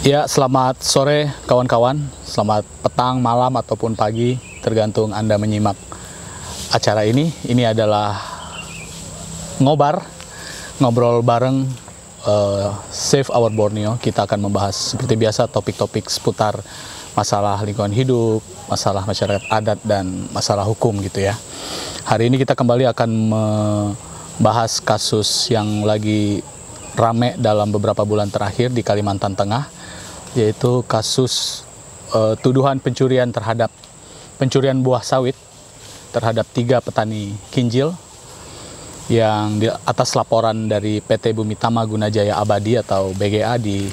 Ya, selamat sore kawan-kawan, selamat petang, malam, ataupun pagi, tergantung Anda menyimak acara ini. Ini adalah ngobrol bareng Save Our Borneo. Kita akan membahas seperti biasa topik-topik seputar masalah lingkungan hidup, masalah masyarakat adat, dan masalah hukum gitu ya. Hari ini kita kembali akan membahas kasus yang lagi rame dalam beberapa bulan terakhir di Kalimantan Tengah, yaitu kasus tuduhan pencurian buah sawit terhadap 3 petani kinjil yang di atas laporan dari PT Bumi Tama Gunajaya Abadi atau BGA di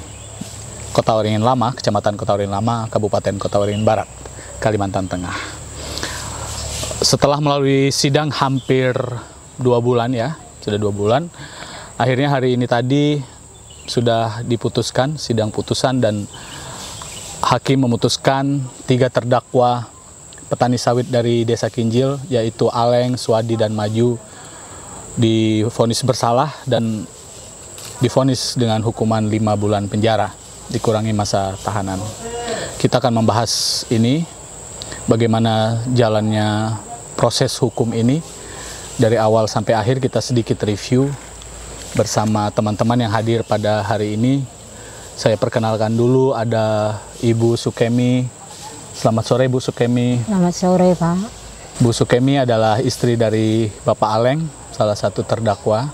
Kota Waringin Lama, Kecamatan Kota Waringin Lama, Kabupaten Kota Waringin Barat, Kalimantan Tengah. Setelah melalui sidang hampir 2 bulan ya, sudah 2 bulan, akhirnya hari ini tadi sudah diputuskan sidang putusan dan hakim memutuskan 3 terdakwa petani sawit dari Desa Kinjil, yaitu Aleng, Suwadi, dan Maju, divonis bersalah dan divonis dengan hukuman 5 bulan penjara, dikurangi masa tahanan. Kita akan membahas ini, bagaimana jalannya proses hukum ini dari awal sampai akhir. Kita sedikit review bersama teman-teman yang hadir pada hari ini. Saya perkenalkan dulu, ada Ibu Sukemi. Selamat sore, Bu Sukemi. Selamat sore, Pak. Bu Sukemi adalah istri dari Bapak Aleng, salah satu terdakwa.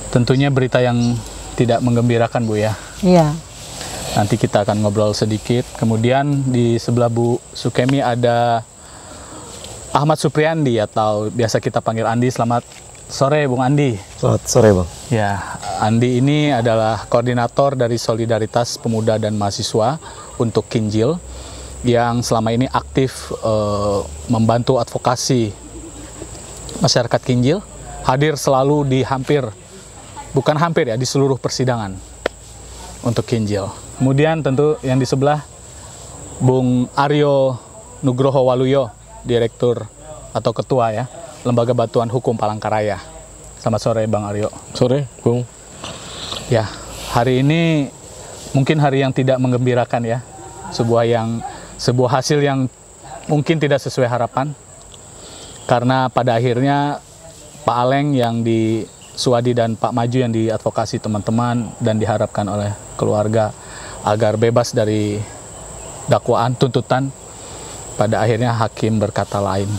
Tentunya berita yang tidak menggembirakan, Bu ya. Iya. Nanti kita akan ngobrol sedikit. Kemudian di sebelah Bu Sukemi ada Ahmad Supriyandi atau biasa kita panggil Andi. Selamat sore, Bung Andi. Selamat sore, Bang. Ya, Andi ini adalah koordinator dari Solidaritas Pemuda dan Mahasiswa untuk Kinjil yang selama ini aktif membantu advokasi masyarakat Kinjil, hadir selalu di di seluruh persidangan untuk Kinjil. Kemudian tentu yang di sebelah Bung Aryo Nugroho Waluyo, Direktur atau Ketua ya, Lembaga Bantuan Hukum Palangkaraya. Selamat sore, Bang Aryo. Sore, Bung. Ya, hari ini mungkin hari yang tidak menggembirakan ya. Sebuah hasil yang mungkin tidak sesuai harapan. Karena pada akhirnya Pak Aleng yang di Suwadi dan Pak Maju yang diadvokasi teman-teman dan diharapkan oleh keluarga agar bebas dari dakwaan tuntutan, pada akhirnya hakim berkata lain.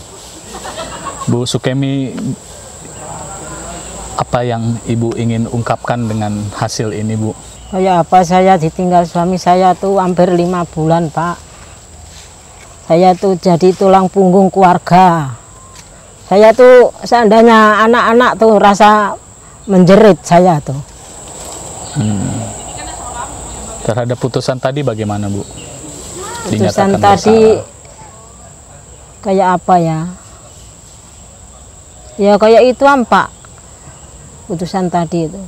Bu Sukemi, apa yang Ibu ingin ungkapkan dengan hasil ini, Bu? Kayak apa, saya ditinggal suami saya tuh hampir 5 bulan, Pak. Saya tuh jadi tulang punggung keluarga. Saya tuh seandainya anak-anak tuh rasa menjerit saya tuh. Terhadap putusan tadi bagaimana, Bu? Putusan tadi kayak apa ya? Ya kayak itu, Pak. Putusan tadi itu.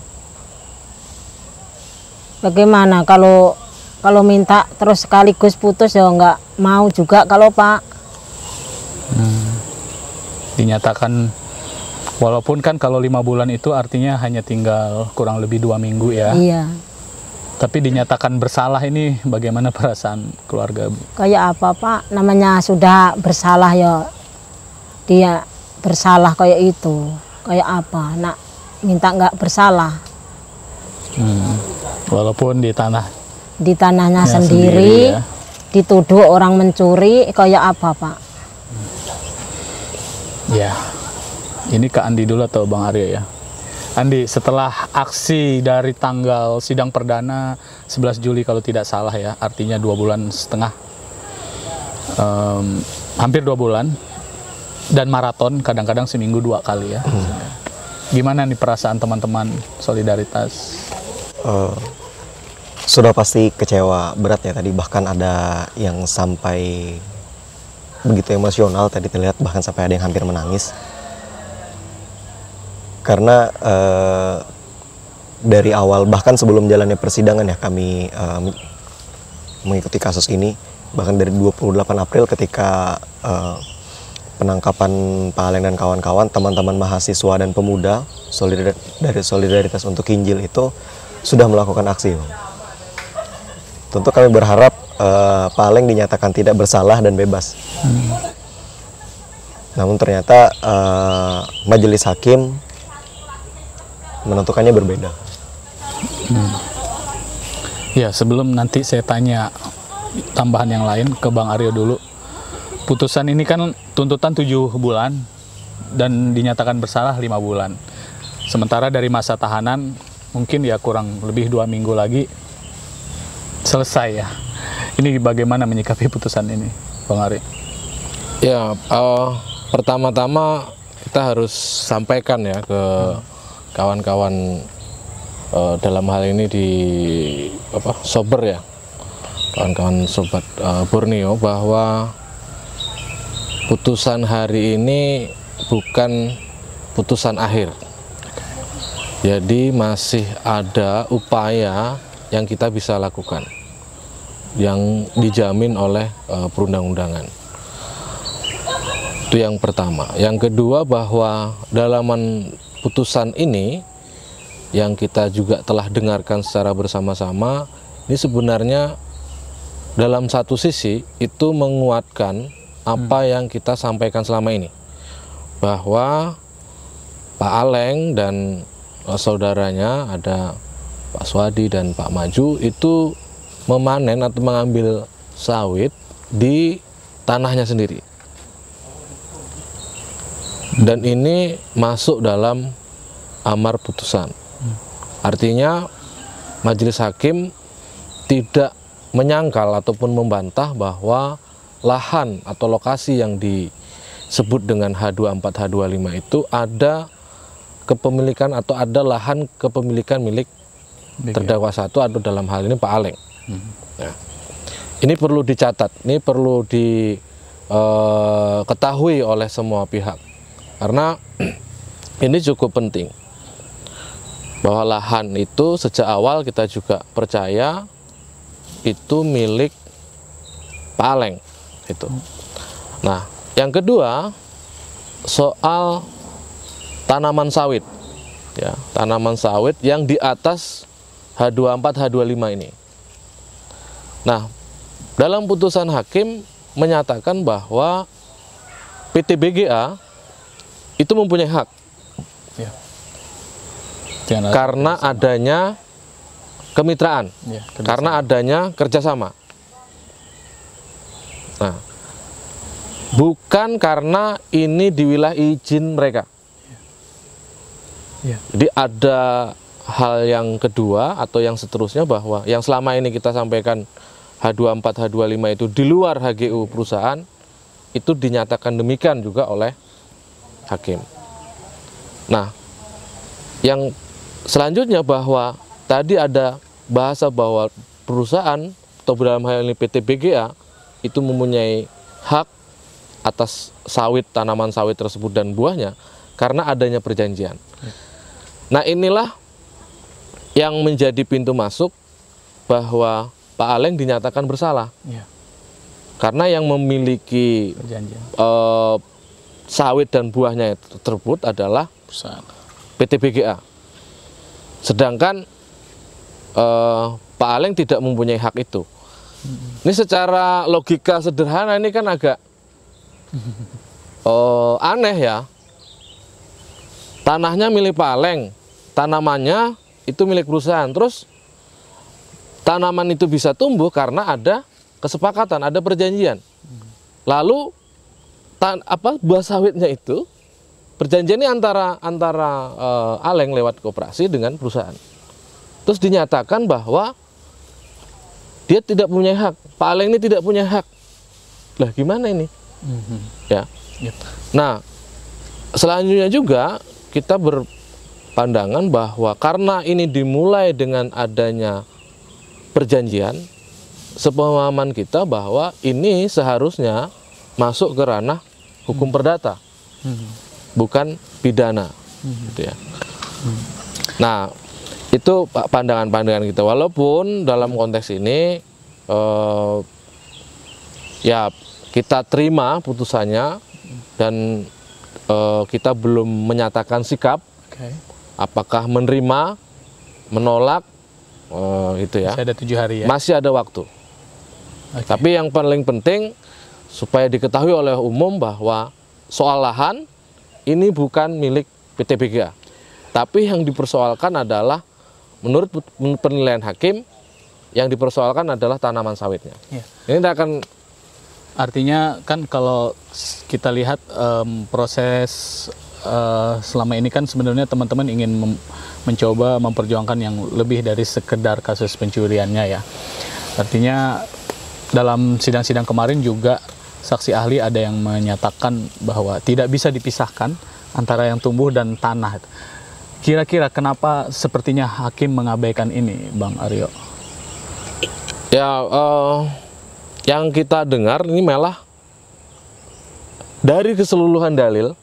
Bagaimana kalau minta terus sekaligus putus ya nggak mau juga kalau Pak. Dinyatakan, walaupun kan kalau 5 bulan itu artinya hanya tinggal kurang lebih 2 minggu ya. Iya. Tapi dinyatakan bersalah, ini bagaimana perasaan keluarga, Bu? Kayak apa, Pak? Namanya sudah bersalah ya. Dia bersalah kayak itu. Kayak apa? Nak minta nggak bersalah. Walaupun di tanahnya ya, sendiri ya. Dituduh orang mencuri, kayak apa, Pak? Ya, ini ke Andi dulu atau Bang Aryo ya? Andi, setelah aksi dari tanggal sidang perdana 11 Juli kalau tidak salah ya, artinya 2 bulan setengah, hampir 2 bulan, dan maraton kadang-kadang seminggu 2 kali ya. Gimana nih perasaan teman-teman Solidaritas? Sudah pasti kecewa berat ya tadi, bahkan ada yang sampai begitu emosional tadi terlihat, bahkan sampai ada yang hampir menangis. Karena dari awal, bahkan sebelum jalannya persidangan ya, kami mengikuti kasus ini, bahkan dari 28 April ketika penangkapan Pak Aleng dan kawan-kawan, teman-teman mahasiswa dan pemuda dari Solidaritas untuk Kinjil itu sudah melakukan aksi. tentu kami berharap Pak Aleng dinyatakan tidak bersalah dan bebas. Namun ternyata majelis hakim menentukannya berbeda. Ya, sebelum nanti saya tanya tambahan yang lain ke Bang Aryo dulu. Putusan ini kan tuntutan 7 bulan dan dinyatakan bersalah 5 bulan. Sementara dari masa tahanan mungkin ya kurang lebih 2 minggu lagi selesai ya. Ini bagaimana menyikapi putusan ini, Bang Aryo? Ya, pertama-tama kita harus sampaikan ya ke kawan-kawan dalam hal ini di Sober ya, kawan-kawan sobat Borneo, bahwa putusan hari ini bukan putusan akhir. Jadi masih ada upaya yang kita bisa lakukan yang dijamin oleh perundang-undangan. Itu yang pertama. Yang kedua, bahwa dalaman putusan ini yang kita juga telah dengarkan secara bersama-sama, ini sebenarnya dalam satu sisi itu menguatkan apa yang kita sampaikan selama ini, bahwa Pak Aleng dan saudaranya, ada Pak Swadi dan Pak Maju, itu memanen atau mengambil sawit di tanahnya sendiri. Dan ini masuk dalam amar putusan. Artinya majelis hakim tidak menyangkal ataupun membantah bahwa lahan atau lokasi yang disebut dengan H24, H25 itu ada kepemilikan atau ada lahan kepemilikan milik terdakwa satu, atau dalam hal ini Pak Aleng. Nah, ini perlu dicatat, ini perlu diketahui oleh semua pihak, karena ini cukup penting, bahwa lahan itu sejak awal kita juga percaya itu milik Pak Aleng itu. Nah, yang kedua soal tanaman sawit, ya, tanaman sawit yang di atas H24, H25 ini. Nah, dalam putusan hakim menyatakan bahwa PT BGA itu mempunyai hak, Ya. karena adanya kemitraan, Ya, karena adanya kerjasama. Nah, bukan karena ini di wilayah izin mereka. Ya. Jadi ada hal yang kedua atau yang seterusnya, bahwa yang selama ini kita sampaikan H24, H25 itu di luar HGU perusahaan, itu dinyatakan demikian juga oleh hakim. Nah, yang selanjutnya, bahwa tadi ada bahasa bahwa perusahaan atau dalam hal ini PT BGA itu mempunyai hak atas sawit, tanaman sawit tersebut dan buahnya karena adanya perjanjian. Nah, inilah yang menjadi pintu masuk bahwa Pak Aleng dinyatakan bersalah. Ya. Karena yang memiliki Perjanjian sawit dan buahnya tersebut adalah perusahaan. PT BGA. Sedangkan Pak Aleng tidak mempunyai hak itu. Ini secara logika sederhana ini kan agak aneh ya. Tanahnya milik Pak Aleng, tanamannya itu milik perusahaan. Terus tanaman itu bisa tumbuh karena ada kesepakatan, ada perjanjian. Lalu buah sawitnya itu perjanjian ini antara Aleng lewat koperasi dengan perusahaan. Terus dinyatakan bahwa dia tidak punya hak, Pak Aleng ini tidak punya hak. Lah gimana ini? Ya. Yep. Nah, selanjutnya juga kita berpandangan bahwa karena ini dimulai dengan adanya perjanjian, sepemahaman kita bahwa ini seharusnya masuk ke ranah hukum perdata, bukan pidana, gitu ya. Nah, itu pandangan-pandangan kita. Walaupun dalam konteks ini ya kita terima putusannya dan kita belum menyatakan sikap, Oke. apakah menerima, menolak, gitu ya. Masih ada 7 hari ya. Masih ada waktu. Oke. Tapi yang paling penting supaya diketahui oleh umum bahwa soal lahan ini bukan milik PT BGA. Tapi yang dipersoalkan adalah menurut penilaian hakim yang dipersoalkan adalah tanaman sawitnya. Iya. Ini akan Artinya kan kalau kita lihat proses selama ini kan sebenarnya teman-teman ingin mencoba memperjuangkan yang lebih dari sekedar kasus pencuriannya ya. Artinya dalam sidang-sidang kemarin juga saksi ahli ada yang menyatakan bahwa tidak bisa dipisahkan antara yang tumbuh dan tanah. Kira-kira kenapa sepertinya hakim mengabaikan ini, Bang Aryo? ya yang kita dengar ini malah dari keseluruhan dalil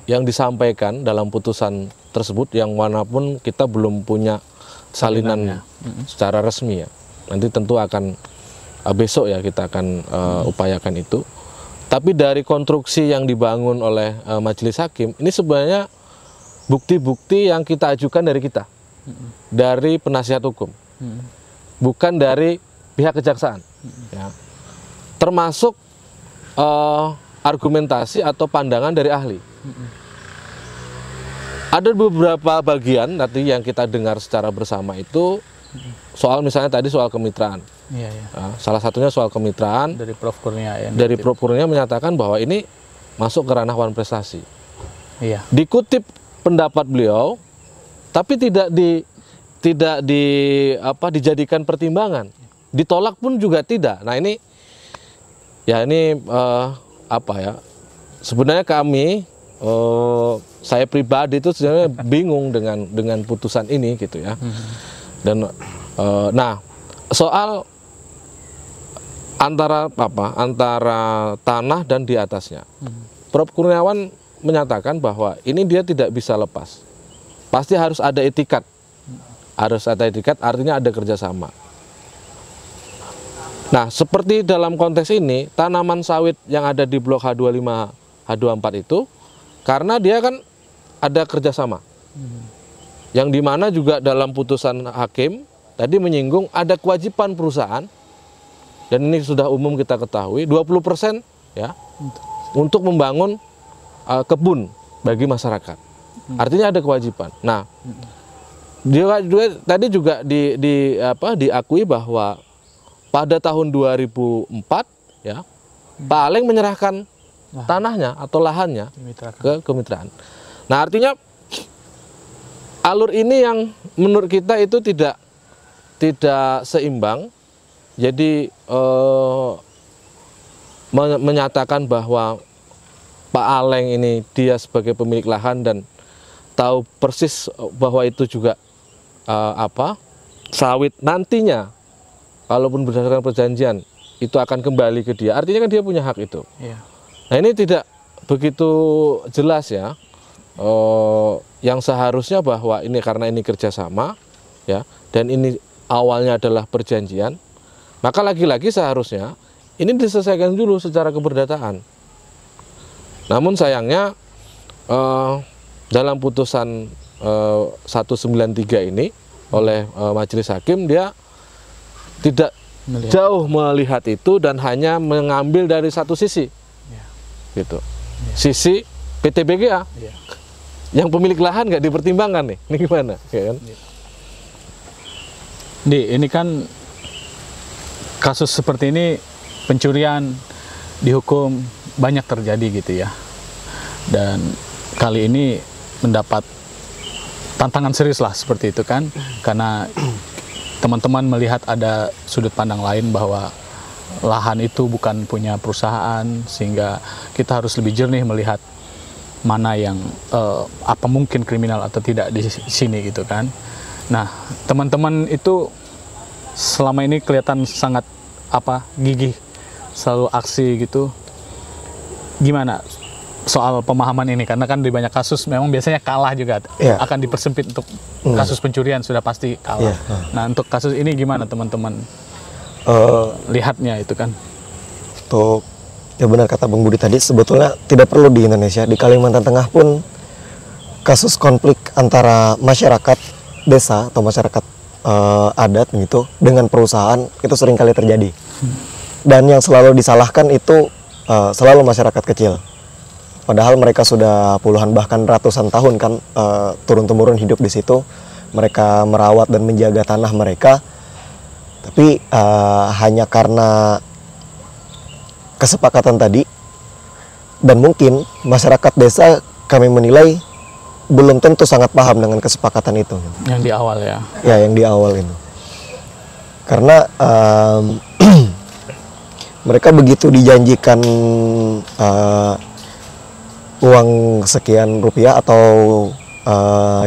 yang disampaikan dalam putusan tersebut, yang manapun kita belum punya salinan secara resmi ya. Nanti tentu akan besok ya kita akan upayakan itu. Tapi dari konstruksi yang dibangun oleh majelis hakim, ini sebenarnya bukti-bukti yang kita ajukan dari kita, dari penasihat hukum, bukan dari pihak kejaksaan. Ya. Termasuk argumentasi atau pandangan dari ahli. Ada beberapa bagian nanti yang kita dengar secara bersama itu soal misalnya tadi soal kemitraan. Iya, iya. Nah, salah satunya soal kemitraan. Dari Prof. Kurnia ya. Dari Prof. Kurnia menyatakan bahwa ini masuk ke ranah wan prestasi. Iya. Dikutip pendapat beliau, tapi tidak dijadikan pertimbangan. Ditolak pun juga tidak. Nah ini sebenarnya kami saya pribadi itu sebenarnya bingung dengan putusan ini gitu ya. Dan nah soal antara tanah dan di atasnya, Prof. Kurniawan menyatakan bahwa ini dia tidak bisa lepas, pasti harus ada etikat, artinya ada kerjasama. Nah, seperti dalam konteks ini, tanaman sawit yang ada di blok H25, H24 itu, karena dia kan ada kerjasama. Yang dimana juga dalam putusan hakim, tadi menyinggung ada kewajiban perusahaan, dan ini sudah umum kita ketahui, 20% ya, untuk membangun kebun bagi masyarakat. Artinya ada kewajiban. Nah, dia tadi juga diakui bahwa pada tahun 2004 ya, Pak Aleng menyerahkan tanahnya atau lahannya ke kemitraan. Nah, artinya alur ini yang menurut kita itu tidak seimbang. Jadi menyatakan bahwa Pak Aleng ini dia sebagai pemilik lahan dan tahu persis bahwa itu juga sawit nantinya, kalaupun berdasarkan perjanjian itu akan kembali ke dia. Artinya kan dia punya hak itu. Iya. Nah ini tidak begitu jelas ya. Yang seharusnya bahwa ini karena ini kerjasama ya, dan ini awalnya adalah perjanjian, maka lagi-lagi seharusnya ini diselesaikan dulu secara keperdataan. Namun sayangnya dalam putusan 193 ini oleh majelis hakim, dia tidak jauh melihat itu dan hanya mengambil dari satu sisi, gitu. Sisi PT BGA, yang pemilik lahan nggak dipertimbangkan nih, ini gimana? Ya kan? Ini kan kasus seperti ini, pencurian dihukum banyak terjadi gitu ya, dan kali ini mendapat tantangan serius lah seperti itu kan, karena teman-teman melihat ada sudut pandang lain bahwa lahan itu bukan punya perusahaan, sehingga kita harus lebih jernih melihat mana yang apa mungkin kriminal atau tidak di sini gitu kan. Nah, teman-teman itu selama ini kelihatan sangat gigih, selalu aksi gitu. Gimana soal pemahaman ini, karena kan di banyak kasus memang biasanya kalah juga, akan dipersempit untuk kasus pencurian sudah pasti kalah. Nah, untuk kasus ini gimana teman-teman lihatnya itu kan? Untuk ya benar kata Bang Budi tadi, sebetulnya tidak perlu di Indonesia, di Kalimantan Tengah pun kasus konflik antara masyarakat desa atau masyarakat adat gitu dengan perusahaan itu sering kali terjadi. Dan yang selalu disalahkan itu selalu masyarakat kecil. Padahal mereka sudah puluhan bahkan ratusan tahun kan turun-temurun hidup di situ. Mereka merawat dan menjaga tanah mereka. Tapi hanya karena kesepakatan tadi, dan mungkin masyarakat desa kami menilai belum tentu sangat paham dengan kesepakatan itu. Yang di awal ya? Ya, yang di awal itu. Karena mereka begitu dijanjikan uang sekian rupiah atau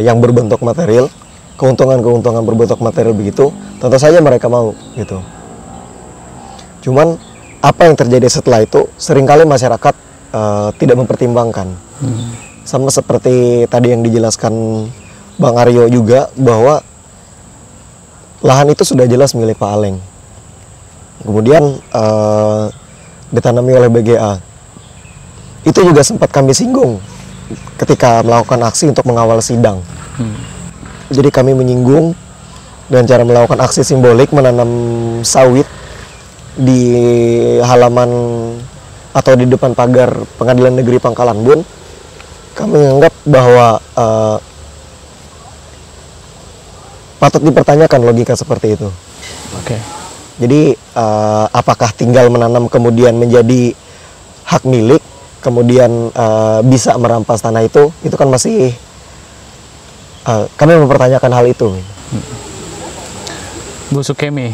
yang berbentuk material, keuntungan-keuntungan berbentuk material begitu, tentu saja mereka mau gitu. Cuman apa yang terjadi setelah itu seringkali masyarakat tidak mempertimbangkan. Sama seperti tadi yang dijelaskan Bang Aryo juga, bahwa lahan itu sudah jelas milik Pak Aleng. Kemudian ditanami oleh BGA. Itu juga sempat kami singgung ketika melakukan aksi untuk mengawal sidang. Jadi kami menyinggung dengan cara melakukan aksi simbolik menanam sawit di halaman atau di depan pagar Pengadilan Negeri Pangkalan Bun. Kami menganggap bahwa patut dipertanyakan logika seperti itu. Oke. Jadi apakah tinggal menanam kemudian menjadi hak milik, kemudian bisa merampas tanah itu kan masih kami mempertanyakan hal itu. Bu Sukemi,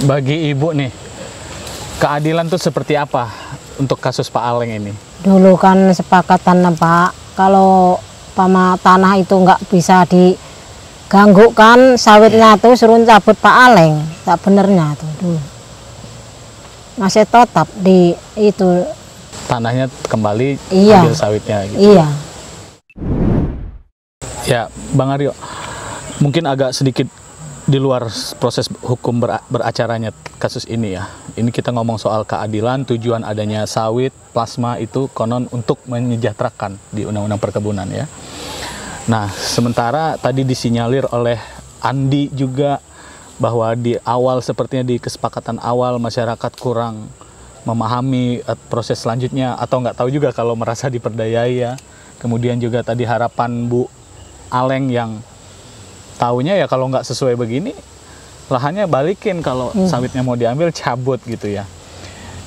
bagi Ibu nih, keadilan itu seperti apa untuk kasus Pak Aleng ini? Dulu kan sepakatan Pak, kalau tanah itu nggak bisa diganggu kan, sawitnya tuh suruh cabut Pak Aleng, tak benernya tuh dulu. Masih tetap di itu. Tanahnya kembali Iya. ambil sawitnya gitu. Iya. Ya, Bang Aryo, mungkin agak sedikit di luar proses hukum beracaranya kasus ini ya. Ini kita ngomong soal keadilan, tujuan adanya sawit, plasma itu konon untuk menyejahterakan di Undang-Undang Perkebunan ya. Nah, sementara tadi disinyalir oleh Andi juga bahwa di awal, sepertinya di kesepakatan awal masyarakat kurang memahami proses selanjutnya, atau nggak tahu juga kalau merasa diperdayai ya. Kemudian juga tadi harapan Bu Aleng yang taunya ya kalau nggak sesuai begini, lahannya balikin, kalau sawitnya mau diambil cabut gitu ya.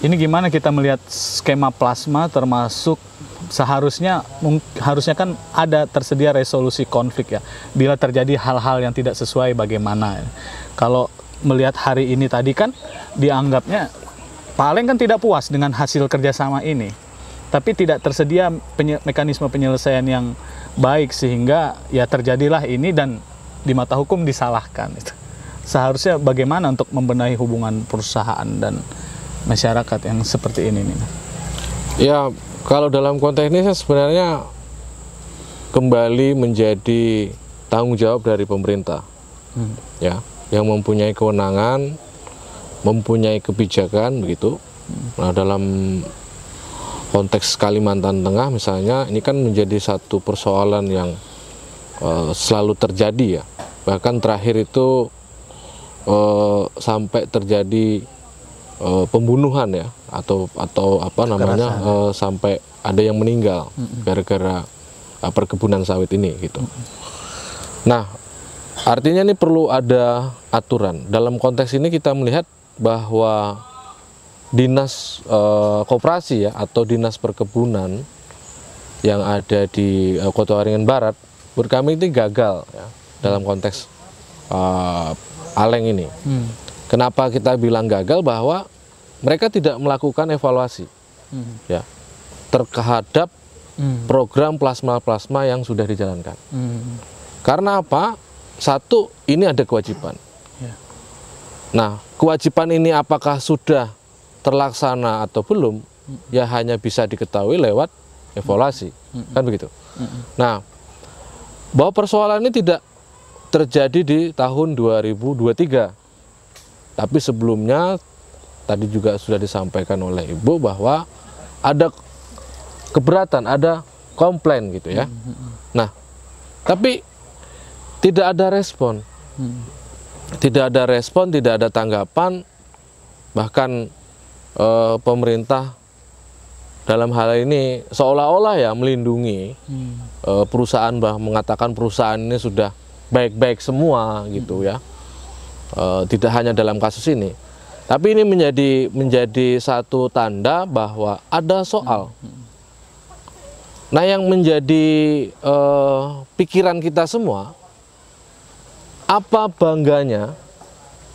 Ini gimana kita melihat skema plasma, termasuk seharusnya harusnya kan ada tersedia resolusi konflik ya. Bila terjadi hal-hal yang tidak sesuai bagaimana. Kalau melihat hari ini tadi kan dianggapnya Pak Aleng kan tidak puas dengan hasil kerjasama ini. Tapi tidak tersedia mekanisme penyelesaian yang baik sehingga ya terjadilah ini dan di mata hukum disalahkan. Seharusnya bagaimana untuk membenahi hubungan perusahaan dan masyarakat yang seperti ini nih? Ya, kalau dalam konteks ini sebenarnya kembali menjadi tanggung jawab dari pemerintah, ya, yang mempunyai kewenangan, mempunyai kebijakan begitu. Nah, dalam konteks Kalimantan Tengah misalnya, ini kan menjadi satu persoalan yang selalu terjadi ya. Bahkan terakhir itu sampai terjadi pembunuhan ya, atau apa namanya, sampai ada yang meninggal gara-gara perkebunan sawit ini gitu. Nah, artinya ini perlu ada aturan. Dalam konteks ini kita melihat bahwa dinas koperasi ya, atau dinas perkebunan yang ada di Kota Waringin Barat, menurut kami ini gagal ya, dalam konteks Aleng ini. Kenapa kita bilang gagal? Bahwa mereka tidak melakukan evaluasi ya terhadap program plasma-plasma yang sudah dijalankan. Karena apa? Satu, ini ada kewajiban. Nah, kewajiban ini apakah sudah terlaksana atau belum, ya hanya bisa diketahui lewat evaluasi, kan begitu. Nah, bahwa persoalan ini tidak terjadi di tahun 2023, tapi sebelumnya tadi juga sudah disampaikan oleh Ibu bahwa ada keberatan, ada komplain gitu ya. Nah, tapi tidak ada respon. tidak ada respon, tidak ada tanggapan, bahkan pemerintah dalam hal ini seolah-olah ya melindungi perusahaan, mengatakan perusahaan ini sudah baik-baik semua gitu ya. Tidak hanya dalam kasus ini, tapi ini menjadi satu tanda bahwa ada soal. Nah, yang menjadi pikiran kita semua, apa bangganya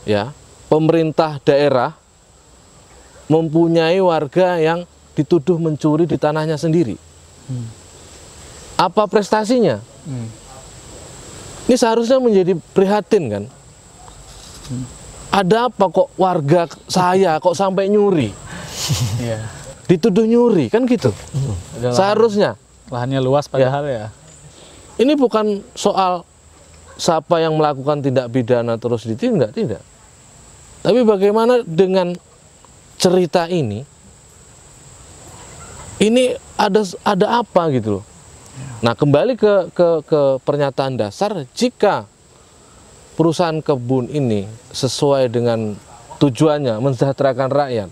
ya pemerintah daerah mempunyai warga yang dituduh mencuri di tanahnya sendiri? Apa prestasinya? Ini seharusnya menjadi prihatin kan? Ada apa kok warga saya kok sampai nyuri? Dituduh nyuri kan gitu. Seharusnya Lahannya luas padahal ya. ini bukan soal siapa yang melakukan tindak pidana terus ditindak, tidak. Tapi bagaimana dengan cerita ini ada apa gitu loh. Nah, kembali ke pernyataan dasar, jika perusahaan kebun ini sesuai dengan tujuannya mensejahterakan rakyat,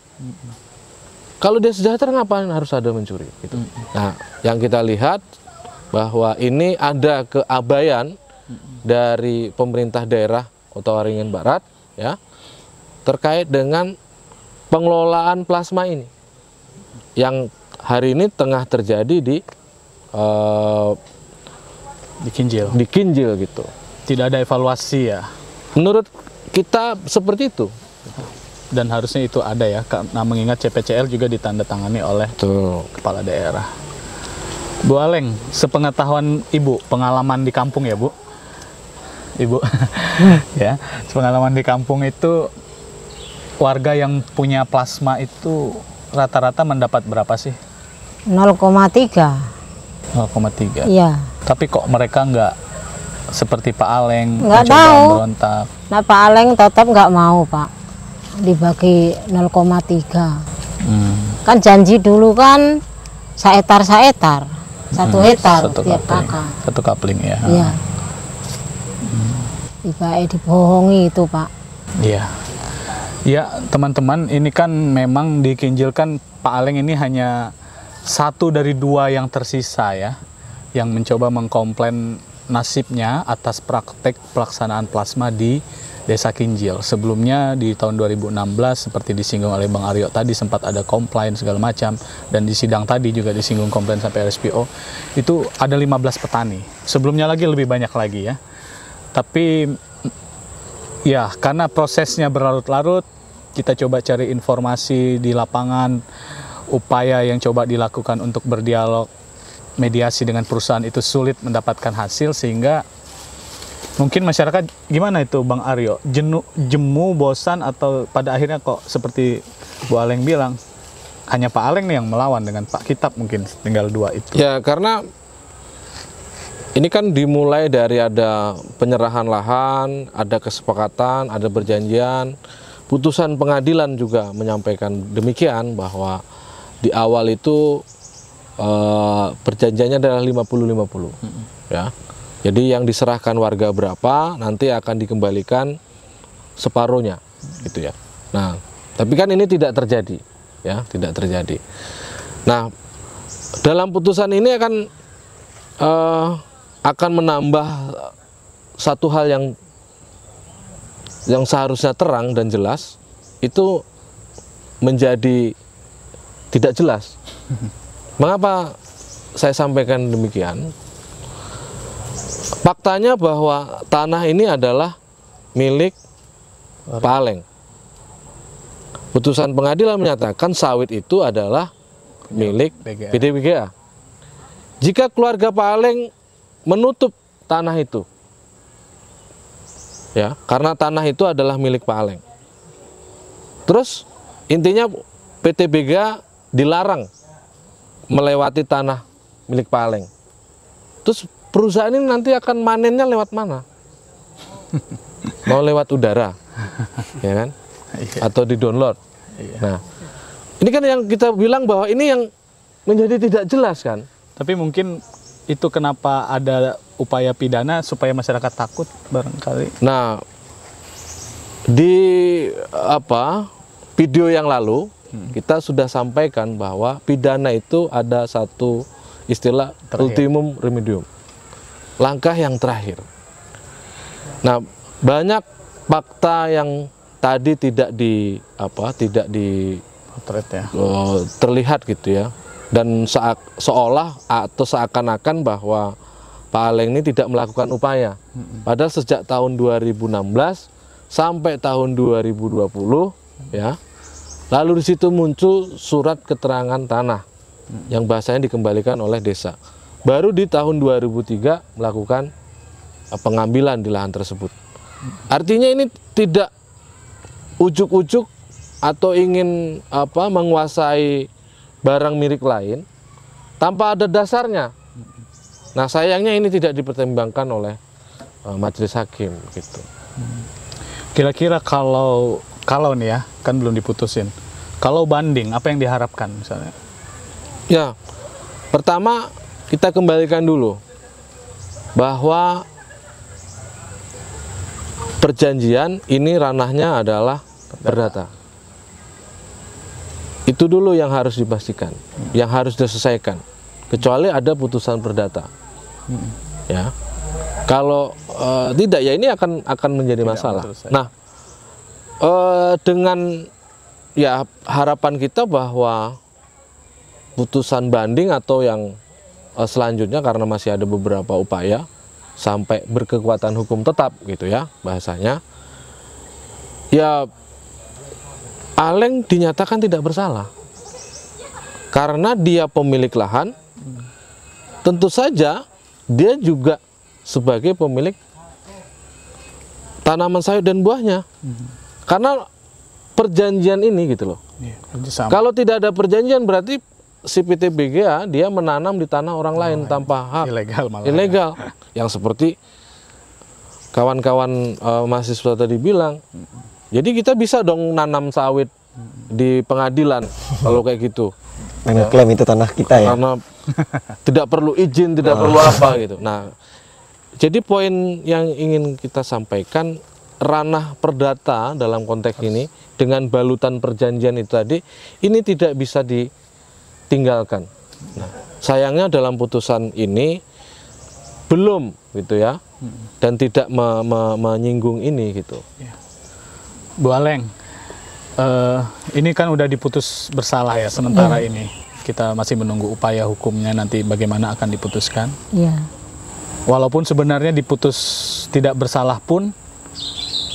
kalau dia sejahtera ngapain harus ada mencuri gitu. Nah, yang kita lihat bahwa ini ada keabayan dari pemerintah daerah Kota Waringin Barat ya terkait dengan pengelolaan plasma ini yang hari ini tengah terjadi di Kinjil gitu. Tidak ada evaluasi ya. Menurut kita seperti itu. Dan harusnya itu ada ya, karena mengingat CPCL juga ditandatangani oleh kepala daerah. Bu Aleng, sepengetahuan Ibu, pengalaman di kampung ya Bu? Ibu, ya, pengalaman di kampung itu warga yang punya plasma itu rata-rata mendapat berapa sih? 0,3. 0,3. Iya. Tapi kok mereka nggak seperti Pak Aleng Nggak mencoba tahu. memberontak? Nah, Pak Aleng tetap nggak mau, Pak. Dibagi 0,3. Kan janji dulu kan saetar, 1 hektar tiap kakak. Satu kapling ya. Iya. Tiba dibohongi itu, Pak. Iya. Ya, teman-teman, ini kan memang dikinjilkan Pak Aleng ini hanya 1 dari 2 yang tersisa ya, yang mencoba mengkomplain nasibnya atas praktek pelaksanaan plasma di Desa Kinjil. Sebelumnya di tahun 2016 seperti disinggung oleh Bang Aryo tadi sempat ada komplain segala macam, dan di sidang tadi juga disinggung komplain sampai RSPO. Itu ada 15 petani. Sebelumnya lagi lebih banyak lagi ya. Tapi ya karena prosesnya berlarut-larut, kita coba cari informasi di lapangan, upaya yang coba dilakukan untuk berdialog mediasi dengan perusahaan itu sulit mendapatkan hasil, sehingga mungkin masyarakat gimana itu Bang Aryo, jemu, bosan, atau pada akhirnya kok seperti Bu Aleng bilang hanya Pak Aleng nih yang melawan dengan Pak Kitab, mungkin tinggal 2 itu. Ya, karena ini kan dimulai dari ada penyerahan lahan, ada kesepakatan, ada perjanjian. Putusan pengadilan juga menyampaikan demikian, bahwa di awal itu perjanjiannya adalah 50-50 ya. Jadi yang diserahkan warga berapa nanti akan dikembalikan separuhnya gitu ya. Nah, tapi kan ini tidak terjadi ya, tidak terjadi. Nah, dalam putusan ini akan menambah satu hal yang seharusnya terang dan jelas, itu menjadi tidak jelas. Mengapa saya sampaikan demikian? Faktanya bahwa tanah ini adalah milik Pak Aleng. Putusan pengadilan menyatakan sawit itu adalah milik PT BGA. Jika keluarga Pak Aleng menutup tanah itu, ya, karena tanah itu adalah milik Pak Aleng. Terus intinya PT BGA dilarang melewati tanah milik Pak Aleng. Terus perusahaan ini nanti akan manennya lewat mana? Mau lewat udara, ya kan? Atau di download. Nah, ini kan yang kita bilang bahwa ini yang menjadi tidak jelas kan? Tapi mungkin itu kenapa ada upaya pidana supaya masyarakat takut barangkali. Nah, Di video yang lalu kita sudah sampaikan bahwa pidana itu ada satu istilah ultimum remedium, langkah yang terakhir. Nah, banyak fakta yang tadi tidak Potret ya. terlihat gitu ya, dan seolah atau seakan-akan bahwa Pak Aleng ini tidak melakukan upaya. Padahal sejak tahun 2016 sampai tahun 2020 ya. Lalu di situ muncul surat keterangan tanah yang bahasanya dikembalikan oleh desa. Baru di tahun 2003 melakukan pengambilan di lahan tersebut. Artinya ini tidak ujuk-ujuk atau ingin menguasai barang milik lain tanpa ada dasarnya. Nah, sayangnya ini tidak dipertimbangkan oleh majelis hakim gitu. Kira-kira kalau nih ya, kan belum diputusin. Kalau banding, apa yang diharapkan misalnya? Ya, pertama kita kembalikan dulu bahwa perjanjian ini ranahnya adalah perdata. Itu dulu yang harus dipastikan, yang harus diselesaikan. Kecuali ada putusan perdata. Ya. Kalau tidak, ya ini akan menjadi masalah. Nah, dengan ya harapan kita bahwa putusan banding atau yang selanjutnya, karena masih ada beberapa upaya sampai berkekuatan hukum tetap gitu ya bahasanya, ya Aleng dinyatakan tidak bersalah karena dia pemilik lahan. Tentu saja dia juga sebagai pemilik tanaman sayur dan buahnya. Karena perjanjian ini gitu loh. Kalau tidak ada perjanjian berarti si PT BGA dia menanam di tanah orang lain tanpa hak. Ilegal malah. Ilegal. Yang seperti kawan-kawan mahasiswa tadi bilang. Jadi kita bisa dong nanam sawit di pengadilan kalau kayak gitu. Ngeklaim itu tanah kita ya. Karena tidak perlu izin, tidak perlu apa gitu. Nah, jadi poin yang ingin kita sampaikan, ranah perdata dalam konteks ini dengan balutan perjanjian itu tadi, ini tidak bisa ditinggalkan. Nah, sayangnya dalam putusan ini belum gitu ya, dan tidak menyinggung ini gitu. Bu Aleng, ini kan udah diputus bersalah ya sementara ini. Kita masih menunggu upaya hukumnya nanti bagaimana akan diputuskan. Iya. Walaupun sebenarnya diputus tidak bersalah pun,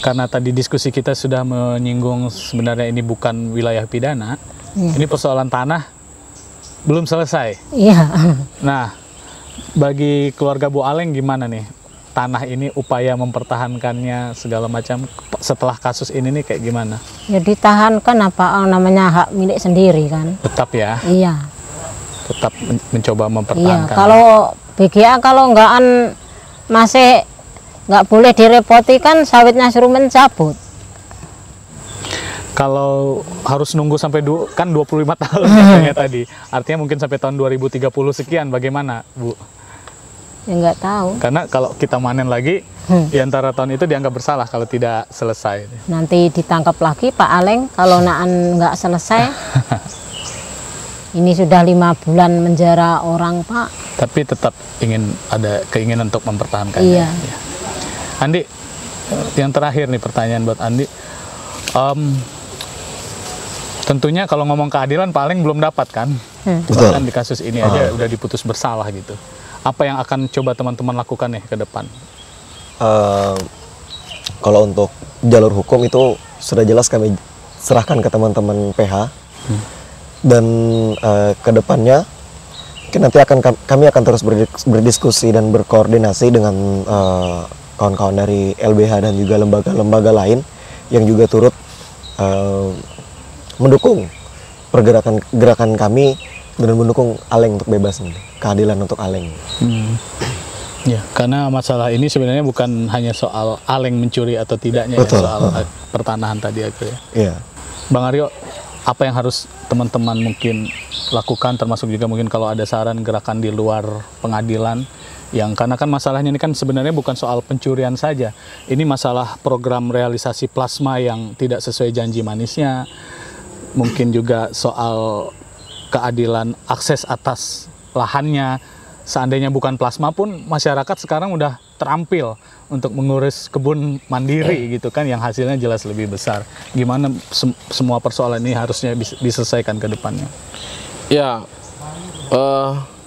karena tadi diskusi kita sudah menyinggung sebenarnya ini bukan wilayah pidana, ini persoalan tanah belum selesai. Iya. Nah, bagi keluarga Bu Aleng gimana nih? Tanah ini upaya mempertahankannya segala macam setelah kasus ini nih kayak gimana? Ya ditahankan apa namanya hak milik sendiri kan. Tetap ya? Iya. Tetap mencoba Iya. mempertahankan. Kalau BGA kalau enggak masih nggak boleh direpoti kan sawitnya suruh mencabut. Kalau harus nunggu sampai kan 25 tahun katanya tadi. Artinya mungkin sampai tahun 2030 sekian bagaimana, Bu? Ya nggak tahu. Karena kalau kita panen lagi di antara tahun itu dianggap bersalah kalau tidak selesai. Nanti ditangkap lagi Pak Aleng kalau naan nggak selesai. Ini sudah 5 bulan menjara orang, Pak. Tapi tetap ada keinginan untuk mempertahankannya. Iya. Ya. Andi, yang terakhir nih pertanyaan buat Andi. Tentunya kalau ngomong keadilan Pak Aleng belum dapat kan? Bahkan di kasus ini aja udah diputus bersalah gitu. Apa yang akan coba teman-teman lakukan nih ke depan? Kalau untuk jalur hukum itu sudah jelas kami serahkan ke teman-teman PH. Dan ke depannya nanti kami akan terus berdiskusi dan berkoordinasi dengan kawan-kawan dari LBH dan juga lembaga-lembaga lain yang juga turut mendukung gerakan kami dan mendukung Aleng untuk bebas nih, keadilan untuk Aleng. Ya, karena masalah ini sebenarnya bukan hanya soal Aleng mencuri atau tidaknya, ya, soal pertanahan tadi akhirnya. Iya. Bang Aryo, apa yang harus teman-teman mungkin lakukan, termasuk juga mungkin kalau ada saran gerakan di luar pengadilan, yang karena kan masalahnya ini kan sebenarnya bukan soal pencurian saja, ini masalah program realisasi plasma yang tidak sesuai janji manisnya, mungkin juga soal keadilan akses atas lahannya. Seandainya bukan plasma pun masyarakat sekarang udah terampil untuk mengurus kebun mandiri gitu kan, yang hasilnya jelas lebih besar. Gimana semua persoalan ini harusnya diselesaikan ke depannya? Ya,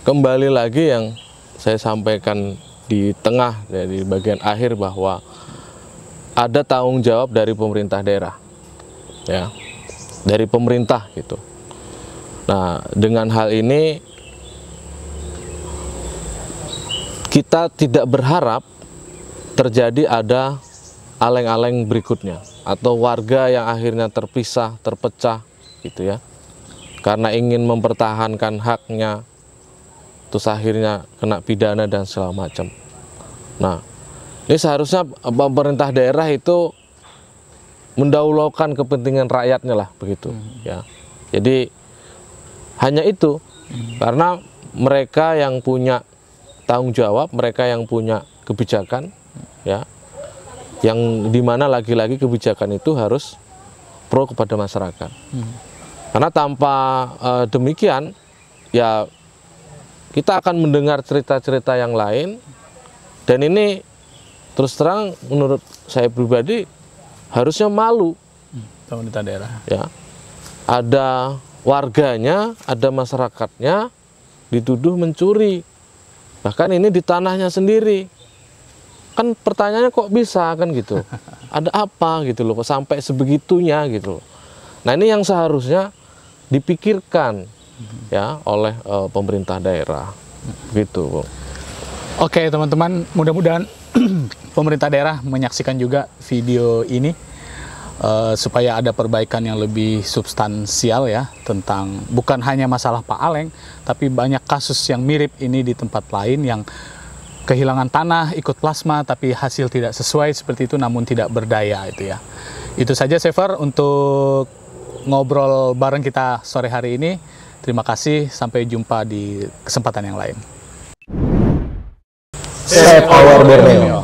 kembali lagi yang saya sampaikan di tengah dari bagian akhir, bahwa ada tanggung jawab dari pemerintah daerah, ya, dari pemerintah gitu. Nah, dengan hal ini kita tidak berharap terjadi ada aleng-aleng berikutnya, atau warga yang akhirnya terpisah, terpecah gitu ya, karena ingin mempertahankan haknya, terus akhirnya kena pidana dan segala macam. Nah, ini seharusnya pemerintah daerah itu mendahulukan kepentingan rakyatnya lah, begitu ya. Jadi hanya itu, karena mereka yang punya tanggung jawab, mereka yang punya kebijakan, ya, yang dimana lagi-lagi kebijakan itu harus pro kepada masyarakat. Karena tanpa demikian, ya kita akan mendengar cerita-cerita yang lain, dan ini terus terang menurut saya pribadi harusnya malu. Pemerintah daerah. Ya, ada warganya, ada masyarakatnya dituduh mencuri. Bahkan ini di tanahnya sendiri. Kan pertanyaannya kok bisa kan gitu. Ada apa gitu loh, kok sampai sebegitunya gitu. Nah, ini yang seharusnya dipikirkan ya oleh pemerintah daerah. Gitu. Oke, teman-teman, mudah-mudahan pemerintah daerah menyaksikan juga video ini supaya ada perbaikan yang lebih substansial ya, tentang bukan hanya masalah Pak Aleng, tapi banyak kasus yang mirip ini di tempat lain, yang kehilangan tanah ikut plasma tapi hasil tidak sesuai seperti itu, namun tidak berdaya itu ya. Itu saja Sefer untuk ngobrol bareng kita sore hari ini. Terima kasih, sampai jumpa di kesempatan yang lain. Save our Borneo.